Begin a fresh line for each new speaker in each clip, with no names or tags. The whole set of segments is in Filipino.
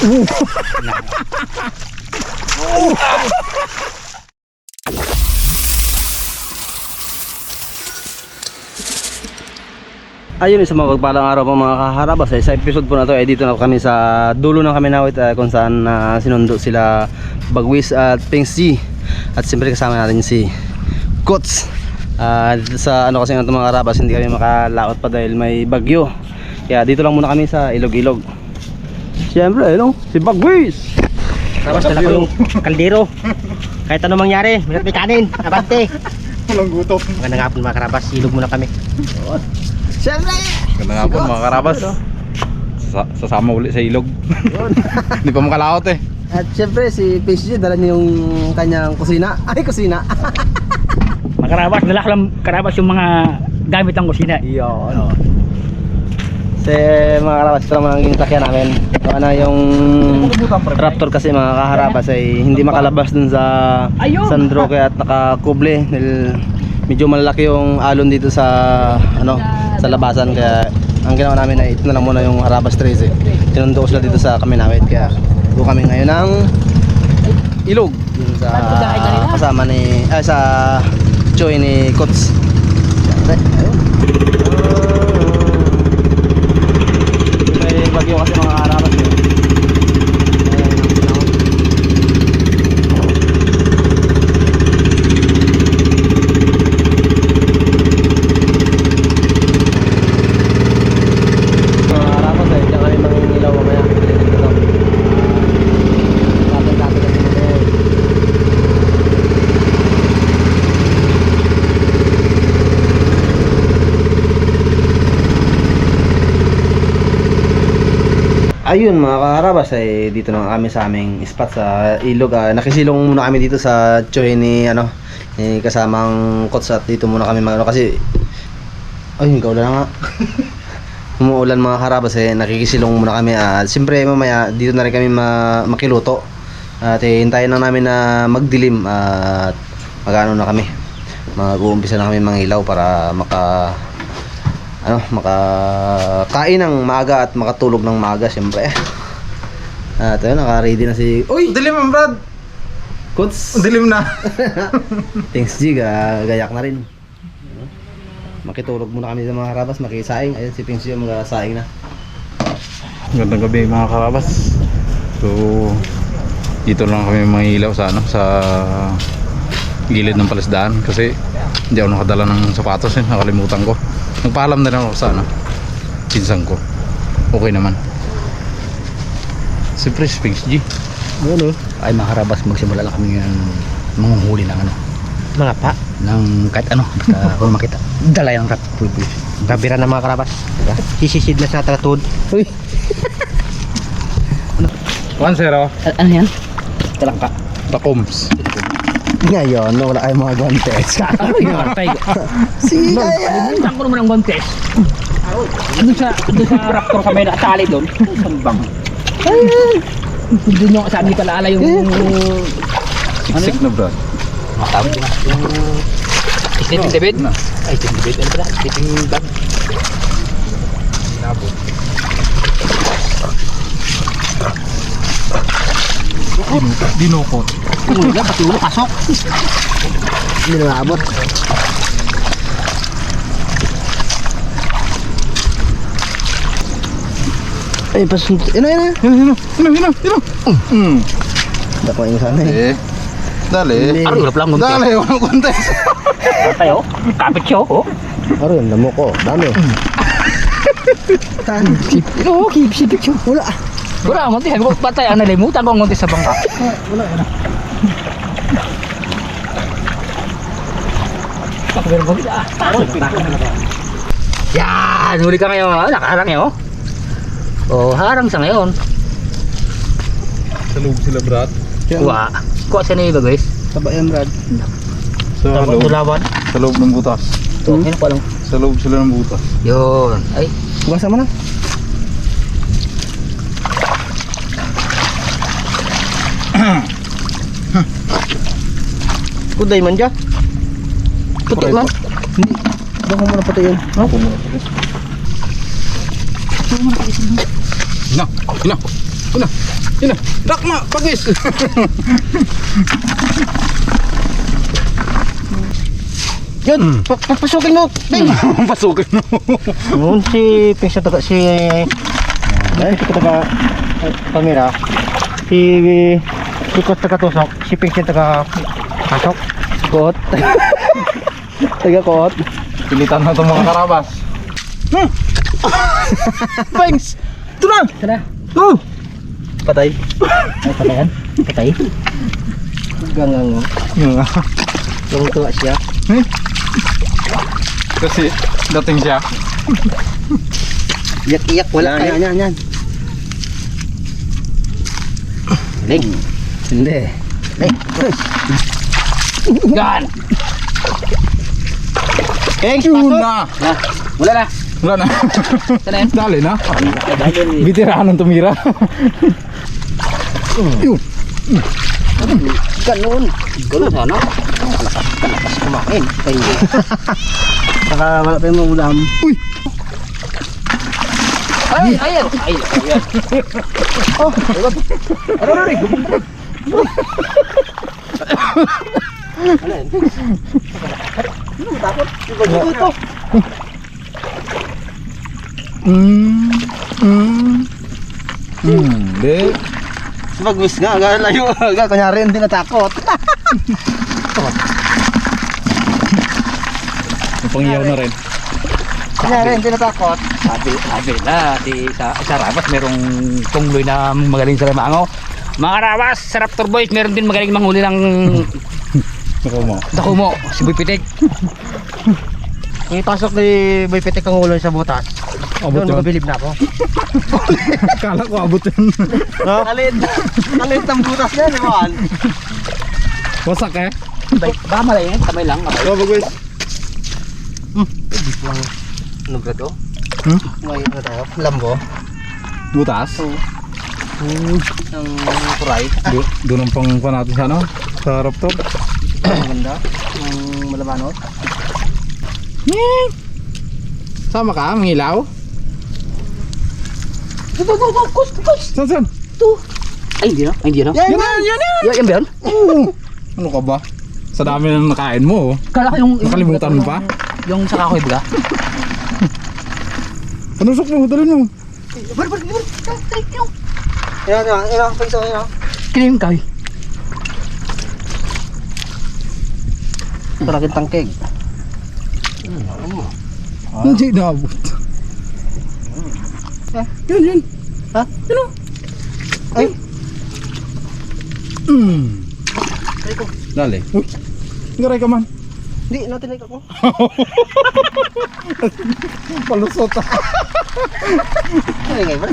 Ayun, isang mapagpalang araw po mga kaharabas. Sa episode po na to, dito na kami sa dulo ng Kaminawit, kung saan sinundo sila Bagwis at Pings G. At siyempre kasama natin si Kots. Dito sa ano kasi ng mga karabas, hindi kami makalaot pa dahil may bagyo. Kaya dito lang muna kami sa Ilog-Ilog. Siyempre, si Bagwis.
Karabas, dala ko yung kaldero. Kahit ano mangyari, may kanin, abante.
Walang gutom.
Magandang hapon mga karabas, ilog muna kami.
Siyempre!
Ganda nga po mga karabas. Sasama ulit sa ilog. Hindi pa makalaot eh.
At siyempre si Pings G, dala niya yung kanyang kusina. Ay, kusina!
Mga karabas, dala ko lang karabas yung mga gamit ng kusina.
Iyon. Kasi mga karabas, ito naman ang sakyan namin. Ito na yung Raptor kasi mga kaharabas ay hindi makalabas dun sa San Roque at nakakuble dahil medyo malaki yung alon dito sa sa labasan. Kaya ang ginawa namin ay ito na lang muna yung Harabas 13. Sinundo ko sila dito sa Kaminawit. Kaya doon kami ngayon ng ilog dun sa kasama ni sa Choy ni Kots. Ayun. May bagyo kasi mga Harabas yun. Ayun mga kaharabas, ay dito na kami sa aming spot sa ilog. Nakisilong muna kami dito sa Choy ni ni kasamang Kots at dito muna kami kasi ayun, kaulan na nga. Umuulan mga kaharabas, nakikisilong muna kami. Siyempre mamaya dito na rin kami makiluto. At hintayin lang namin na magdilim at magano na kami. Mag-uumpisa na kami mangilaw para makakain ng maaga at makatulog ng maaga siyempre. At ayun, naka-ready na si
Dilim ang Brad.
Kots.
Dilim na.
Thanks G, gayak na rin. Makitulog muna kami sa mga karabas, makisaing. Ayun si Pings G mag-saing na.
Gandang gabi mga karabas. So dito lang kami mangilaw sa sa gilid ng palisdaan kasi hindi ako nakadala ng sapatos nakalimutan ko. Nagpaalam na lang ako sa pinsan ko. Okay naman. Siyempre Pings G.
Ay mga karabas, magsimula lang kami ng manguhuli ng mga pa ng kahit basta kung makita dala yung rap. Gabira na mga karabas, sisisid na sa tratod.
1-0
Ano yan? Talangka.
Takoms.
Ngayon, wala kayong mga guantes.
Ano yung artay?
Sige kaya.
Saan ko naman ang guantes? Doon sa Raptor kami nakasali doon. Bang. Doon yung sabi pala ala yung
Siksik na Brad.
tawag na yung sleeping David? Ay, sleeping David. Ano pala? Sleeping bag.
Dinukot.
Ulo lang, pati ulo pasok.
Hindi na naabot. Ay, pasunod. Ina. Dako yung sana eh.
Dali.
Ano hirap lang ngunti.
Dali, walang kontes.
Tayo, kapit siya oh.
Aro yun, damo ko. Dami. Tan.
Oo, sipit siya.
Wala.
Wala, ngunti. Sabi ko, patay, ang nalimutan ko ngunti sa bangka.
Wala.
Yan, huli ka ngayon. Nakaharang niya oh. Oh, harang sa ngayon.
Sa loob sila Brad.
Kuha. Kuha siya na iba guys.
Taba yan, Brad.
Sa loob.
Tulawan.
Sa loob ng butas.
Ito, yun ko lang.
Sa loob sila ng butas.
Yun. Ay.
Hugasan mo na. Kuday man dyan. Puti man. Hindi. Baka mo na puti yun.
Ina. Ina. Ina. Yun na. Dakma! Pagwis!
Yun, papasukin mo.
Pasukin mo.
Noon si Pingsan taga si ay si taga Pamira. Si Kot taga Tusok, si Pingsan taga Pasok.
Kot. Taga kot.
Pilitan na itong mga karabas.
Bangs! Ito na!
Tara.
Oh! Patay.
Ay patayan. Patay.
Gangang.
Yung tuwa siya.
Kasi dating siya.
Iyak-iyak wala kayo.
Yan.
Ling.
Hindi.
Ling.
Gan!
Bangs,
Yun
pasok!
na!
Wala na.
Wala na.
Sana yan.
Dali na.
Dahil
Bitirahan ng tumira. Yun.
ganun. Ganun sana. Malakas kumain. Kaya
Saka wala pa yung ulam.
Uy!
ay, ayan. Ay, ayan. Oh, aray. Ano yan? Takot. Ito.
Hindi.
Mag-wish nga, layo. Kunyari hindi natakot.
Napangiyaw na rin.
Kunyari hindi natakot.
Sabi na sa Rabas merong tungloy na magaling sa lamango. Mga Rabas, sa Raptor Boys meron din magaling manghuli ng
Naku mo.
dakumo, si Boy Pitik.
Ipasok ni Boy Pitik ang ulo sa butas.
Abot
Doon
yun.
magabilib na ako.
Kala ko abot yun.
No? Kalit ng butas na yan, Iwan.
Wasak eh.
Baka malay yan, kamay lang.
Go, bagwis.
Ano ba ito?
Hmm?
May ano tayo? Lambo.
Butas.
Ang kuray.
Doon ang pang natin sa ano? Sa Raptor.
Maganda. Ang malamanot.
Sama ka, mangilaw? Saan?
Ay, hindi na. Ay, hindi na.
Yan na!
Yan ba yan?
Ano ka ba? Sa dami ng nakain mo.
Kala ko yung
Nakalimutan mo pa?
yung sa kahoy ba?
Panusok mo, dalhin mo.
Ilang piso, ilang.
Kilim kahoy.
Talagang tangkeg.
Hindi naabot. Yun.
Ha?
Yun o.
Ay.
Dali. Uy, ngaray ka man.
Hindi, natinig ako.
Palusot ah.
Ay, ngay ba?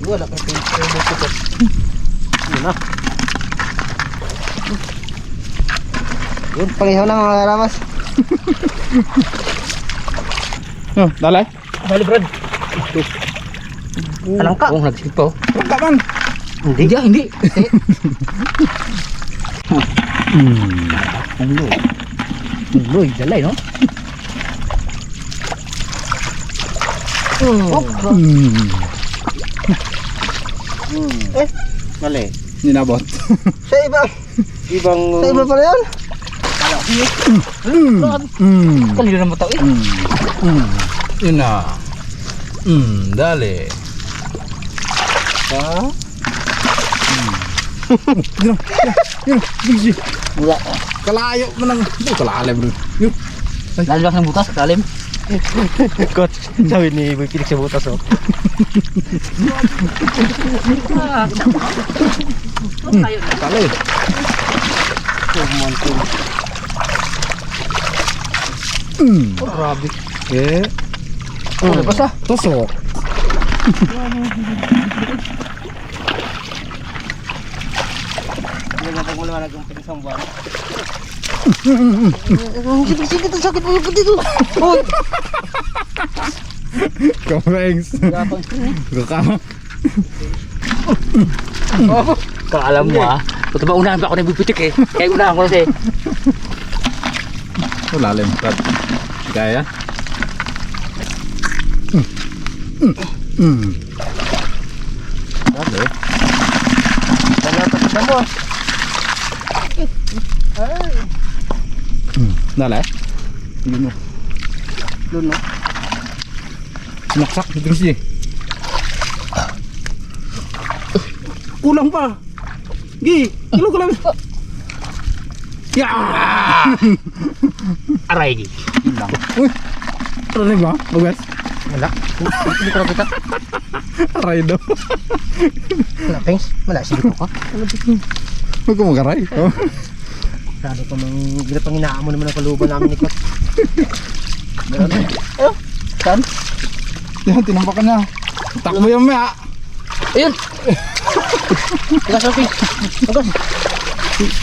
Wala ka pinto. Yun na. Yun, pangihaw na mga karamas.
Dali.
Bali, Brad.
Alang ka.
Oo, nagsikip po.
Huwag ka man.
Hindi. Hindi. Uloy, dalay, no?
Mali.
Ninabot.
Sa ibang... Sa iba pala yan?
Kanino naman tao eh.
Yun na. Dali. Yun. Bigsi.
Wala.
Kalayo mo nang. Kalalim bro. Yun.
Lalabas ng butas, kalim.
Coach, sabi ni Boy Pitik sa butas, oh.
Kali.
Oh, grabe.
Eh.
Ano ba sa?
Tusok.
Hindi na pag maliwanag ang pinisang buwan.
Sige, sakit mo yung dito. Oh,
Kamengs. Kaka.
kaalam mo ah. Ito ba unahan pa ako ng bibitik eh. Kaya unahan ko kasi.
Lalim. Kaya yan. Grabe.
Tignan mo.
Dali. Yun mo.
Doon no.
Sinaksak. Ito siya. Kulang pa. Gi. Kilo ko lang. Yeah!
Aray di. Yun lang.
Uy. Ano na ba? Bagas?
Wala. Hindi ko nakita.
Aray daw.
Wala, Pengs. Wala, sige ko ka.
Huwag ko mag-aray. Oh.
Sabi ko mang gila pang inaamo naman ang kaluban namin ni Kot.
Saan? Yan, tinampakan niya. Takbo yan maya.
Ayun! Tigas lang, Pengs. Tigas.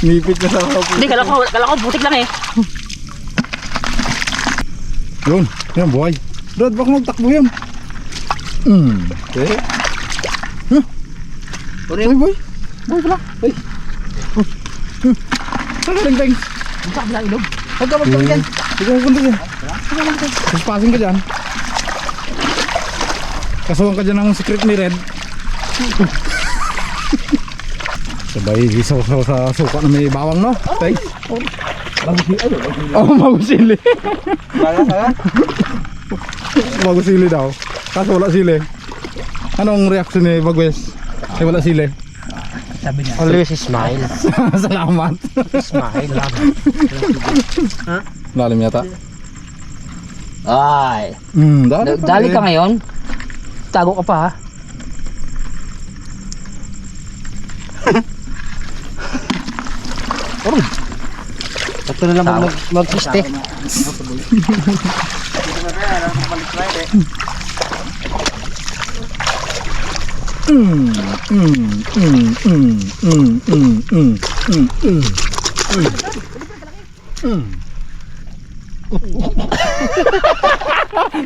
Nipit na sa harap.
Hindi, kala ko butik lang eh.
Yun, yan buhay. Brad, baka magtakbo yan. Okay. Huh? Ay, boy. Boy pala. Ay. Saan ka ring-teng?
Ang sakit na ilog.
Huwag ka magpunta dyan. Huwag ka magpunta dyan. Paspasin ka dyan. Kasuhan ka dyan ng secret ni Red. Sabay isaw-saw sa suka na may bawang, no? Tay. Oh, magusili. Magusili daw. Kaso wala sili. Anong reaction ni Bagwes? Ay wala sili.
Sabi niya. Always smile.
Salamat.
Smile lang.
Lalim yata.
Ay.
Dali
Ka ngayon. Tago ka pa ha. Ito na lang mag-siste.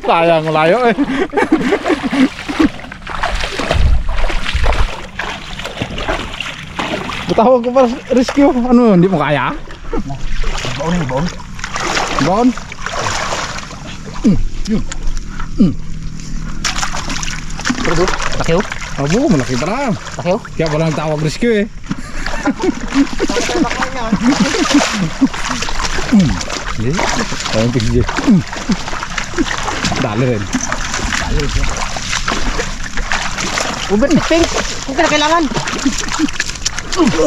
Sayang layo eh. Betawag ko pa rescue. Ano, hindi mo kaya?
Baon.
Baon? Yun.
Pero takiw.
Abo, malaki pa na.
Takiw.
Kaya pala nagtawag rescue eh. Ayun, pigje. Dali rin.
Uber ni Pink. Kung kailangan.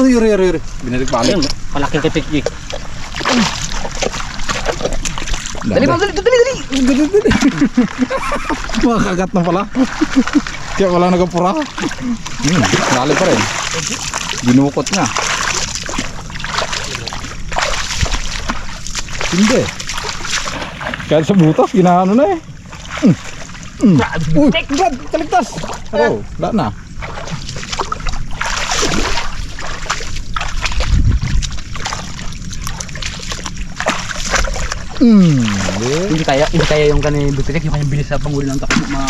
Yuri. Binalik-balik.
Palaking kay Pink.
Dali. Makagat na pala. Kaya wala nagapura. Dali pa rin. Binukot na. Hindi. Kahit sa butas, ginaano na eh. Uy, Brad, kaligtas. Oh, wala na.
Hindi kaya yung kanina butik, yung kanyang bilis sa panghuli ng takbo mga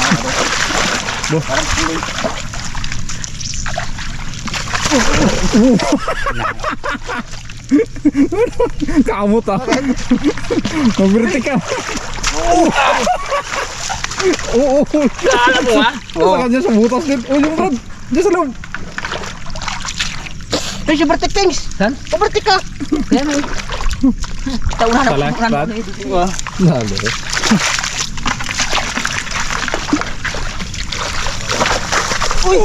Kamot ah. Mabirti ka. Oo.
alam mo ha?
Sa kanya sa butas din. Oh, yung Brad. Diyan sa loob.
Pero si Bertik Pings. Saan? Bertik ka. Kaya mo. Taunan ako.
Salah, Brad. Lalo. Uy!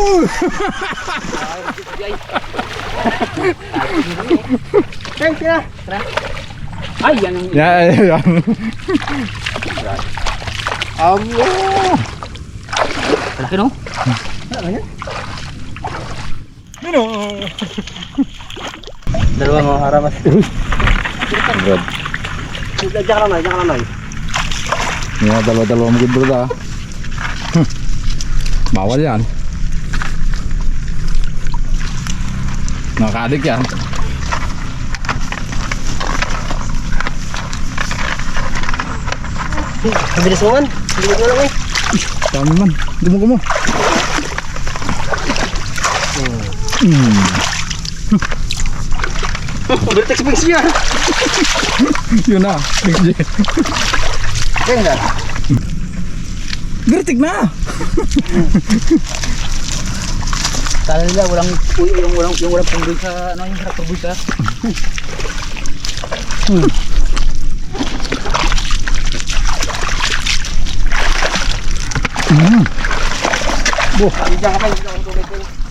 Ay, yan.
Yan. Amo!
Malaki no?
Dalawa mga karamas.
Brad.
Diyan ka na.
Mga dalawa-dalawa mo good ah. Bawal yan. Nakaka-addict yan.
Mabilis mo man. Bilis mo lang eh.
Tama man. Gumo.
Vertex mix yan.
Yun na.
Ganda.
Gertik na.
Kala nila walang punggoy sa ano yung tractor boy sa.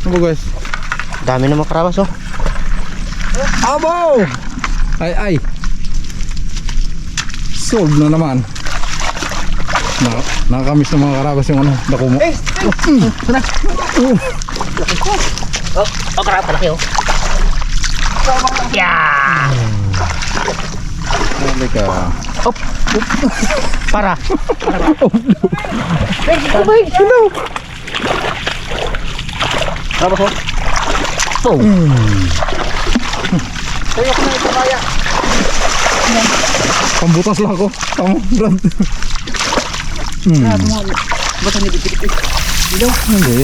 Ano guys?
Dami na mga karabas oh.
Abo! Ay. Sold na naman. Nakakamiss ng mga karabas yung ano, dakumo.
Oh, karap palaki oh. Yeah!
Sabi ka.
Para.
Karabas oh. Tayo ko na ito kaya.
Pambutas lang ako. Tama, Brad.
Ba't hindi dikit?
Hindi.